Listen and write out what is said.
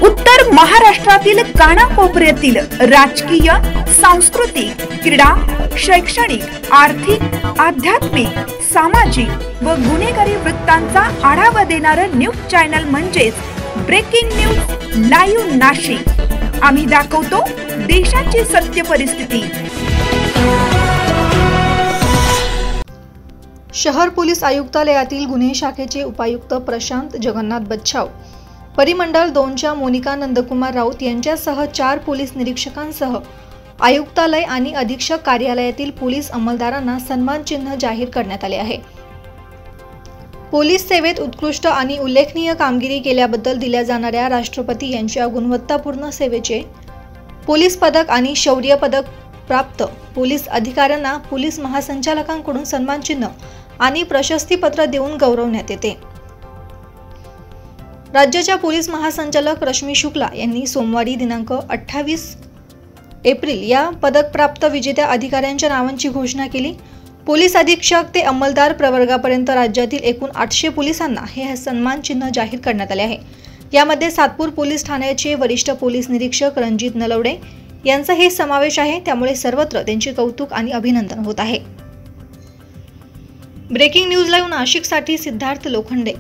उत्तर महाराष्ट्रातील कानाकोपऱ्यातील राजकीय, सांस्कृतिक, क्रीडा, शैक्षणिक, आर्थिक, आध्यात्मिक, सामाजिक व गुन्हेगारी वृत्तांचा आढावा देणारं न्यूज चॅनल म्हणजेच ब्रेकिंग न्यूज लाईव्ह नाशिक। आम्ही दाखवतो देशाची सत्य परिस्थिती। शहर पोलीस आयुक्तालयातील गुन्हे शाखेचे उपायुक्त प्रशांत जगन्नाथ बच्छाव, परिमंडळ 2च्या मोनिका नंदकुमार राऊत यांच्यासह 4 पोलीस निरीक्षकांसह आयुक्तालय आणि अधीक्षक कार्यालयातील पोलीस अंमलदारांना सन्मान चिन्ह जाहीर करण्यात आले आहे। पोलीस सेवेत उत्कृष्ट आणि उल्लेखनीय कामगिरी केल्याबद्दल दिल्या जाणाऱ्या राष्ट्रपती यांच्या गुणवत्तापूर्ण सेवेचे पोलीस पदक आणि शौर्य पदक प्राप्त पोलीस अधिकाऱ्यांना पोलीस महासंचालकांकडून सन्मान चिन्ह आणि प्रशस्तीपत्र देऊन गौरवण्यात येते। राज्याच्या पोलीस महासंचालक रश्मी शुक्ला यांनी सोमवारी दिनांक 28 एप्रिल या पदक प्राप्त विजेत्या अधिकाऱ्यांच्या नावांची घोषणा केली। पोलीस अधीक्षक ते अंमलदार प्रवर्गापर्यंत राज्यातील एकूण 800 पोलिसांना हे सन्मान चिन्ह जाहीर करण्यात आले आहे। यामध्ये सातपूर पोलीस ठाण्याचे वरिष्ठ पोलीस निरीक्षक रणजित नलवडे यांचा हे समावेश आहे, त्यामुळे सर्वत्र त्यांचे कौतुक आणि अभिनंदन होत आहे। ब्रेकिंग न्यूज लाईव्ह नाशिकसाठी सिद्धार्थ लोखंडे।